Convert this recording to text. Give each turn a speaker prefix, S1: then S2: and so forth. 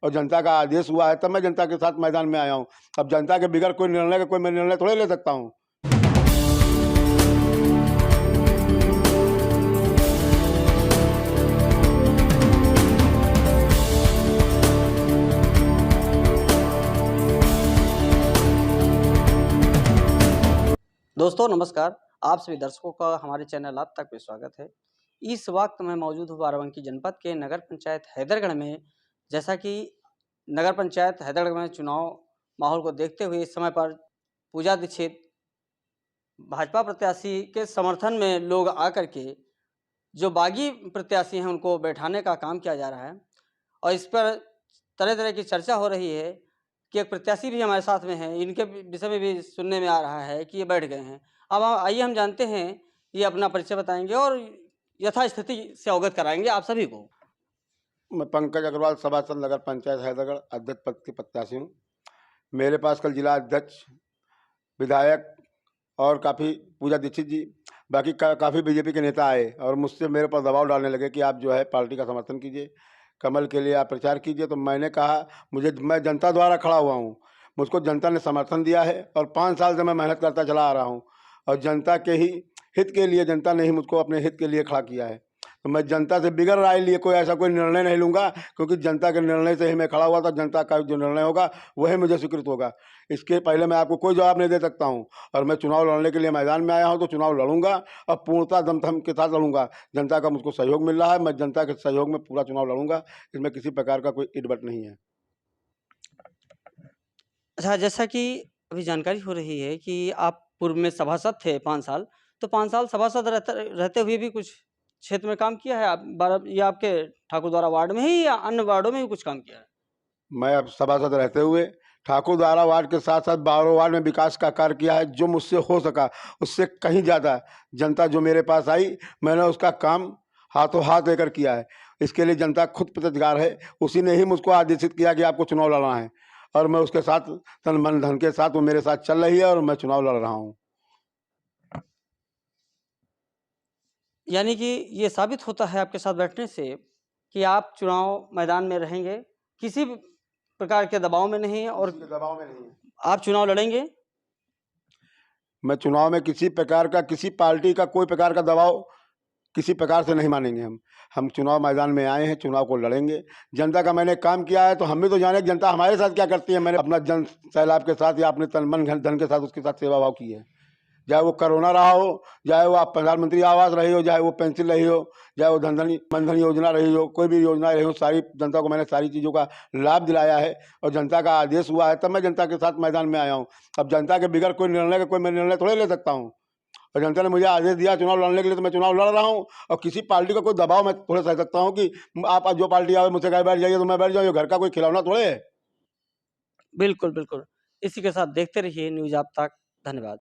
S1: और जनता का आदेश हुआ है तब मैं जनता के साथ मैदान में आया हूँ। अब जनता के बिगड़ कोई निर्णय का कोई मैं निर्णय थोड़े ले सकता हूँ।
S2: दोस्तों नमस्कार, आप सभी दर्शकों का हमारे चैनल आप तक में स्वागत है। इस वक्त मैं मौजूद हूँ बाराबंकी जनपद के नगर पंचायत हैदरगढ़ में। जैसा कि नगर पंचायत हैदरगढ़ में चुनाव माहौल को देखते हुए इस समय पर पूजा दीक्षित भाजपा प्रत्याशी के समर्थन में लोग आकर के जो बागी प्रत्याशी हैं उनको बैठाने का काम किया जा रहा है और इस पर तरह तरह की चर्चा हो रही है कि एक प्रत्याशी भी हमारे साथ में हैं, इनके विषय में भी सुनने में आ रहा है कि ये बैठ गए हैं। अब आइए हम जानते हैं, ये अपना परिचय बताएंगे और यथास्थिति से अवगत कराएंगे आप सभी को।
S1: मैं पंकज अग्रवाल, सभासद नगर पंचायत हैदरगढ़, अध्यक्ष पद के प्रत्याशी हूँ। मेरे पास कल जिला अध्यक्ष, विधायक और काफ़ी पूजा दीक्षित जी, बाकी काफ़ी बीजेपी के नेता आए और मुझसे मेरे पर दबाव डालने लगे कि आप जो है पार्टी का समर्थन कीजिए, कमल के लिए आप प्रचार कीजिए। तो मैंने कहा मैं जनता द्वारा खड़ा हुआ हूँ, मुझको जनता ने समर्थन दिया है और 5 साल से मैं मेहनत करता चला आ रहा हूँ और जनता के ही हित के लिए, जनता ने ही मुझको अपने हित के लिए खड़ा किया है। तो मैं जनता से बिगड़ राय लिए कोई ऐसा कोई निर्णय नहीं लूँगा, क्योंकि जनता के निर्णय से ही मैं खड़ा हुआ था। जनता का जो निर्णय होगा वही मुझे स्वीकृत होगा। इसके पहले मैं आपको कोई जवाब नहीं दे सकता हूँ और मैं चुनाव लड़ने के लिए मैदान में आया हूँ तो चुनाव लड़ूंगा और पूर्णतः दमखम के साथ लड़ूंगा। जनता का मुझको सहयोग मिल रहा है, मैं जनता के सहयोग में पूरा चुनाव लड़ूंगा। इसमें किसी प्रकार का कोई इटबट नहीं है।
S2: अच्छा, जैसा कि अभी जानकारी हो रही है कि आप पूर्व में सभासद थे 5 साल, तो 5 साल सभासद रहते हुए भी कुछ क्षेत्र में काम किया है आप? ये आपके ठाकुरद्वारा वार्ड में ही या अन्य वार्डों में भी कुछ काम किया है?
S1: मैं अब सभासद रहते हुए ठाकुरद्वारा वार्ड के साथ साथ 12 वार्ड में विकास का कार्य किया है। जो मुझसे हो सका उससे कहीं ज़्यादा जनता जो मेरे पास आई, मैंने उसका काम हाथों हाथ लेकर किया है। इसके लिए जनता खुद प्रतिगार है, उसी ने ही मुझको आदेशित किया कि आपको चुनाव लड़ना है और मैं उसके साथ तन मन धन के साथ वो मेरे साथ चल रही है और मैं चुनाव लड़ रहा हूँ।
S2: यानी कि ये साबित होता है आपके साथ बैठने से कि आप चुनाव मैदान में रहेंगे, किसी भी प्रकार के दबाव में नहीं और
S1: दबाव में नहीं है।
S2: आप चुनाव लड़ेंगे।
S1: मैं चुनाव में किसी प्रकार का, किसी पार्टी का कोई प्रकार का दबाव किसी प्रकार से नहीं मानेंगे। हम चुनाव मैदान में आए हैं, चुनाव को लड़ेंगे। जनता का मैंने काम किया है तो हम भी तो जाने जनता हमारे साथ क्या करती है। मैंने अपना जन सैलाब के साथ या अपने तन मन धन के साथ उसके साथ सेवा भाव की है। चाहे वो कोरोना रहा हो, चाहे वो आप प्रधानमंत्री आवास रही हो, चाहे वो पेंशन रही हो, चाहे वो मन धन योजना रही हो, कोई भी योजना रही हो, सारी जनता को मैंने सारी चीज़ों का लाभ दिलाया है और जनता का आदेश हुआ है तब मैं जनता के साथ मैदान में आया हूँ। अब जनता के बिगड़ कोई निर्णय का कोई मैं निर्णय थोड़े ले सकता हूँ और जनता ने मुझे आदेश दिया चुनाव लड़ने के लिए तो मैं चुनाव लड़ रहा हूँ। और किसी पार्टी का कोई दबाव मैं थोड़े सह सकता हूँ कि आप जो पार्टी आए मुझसे कहीं बैठ जाइए तो मैं बैठ जाऊँ, घर का कोई खिलौना थोड़े है।
S2: बिल्कुल, बिल्कुल। इसी के साथ देखते रहिए न्यूज़ आप तक। धन्यवाद।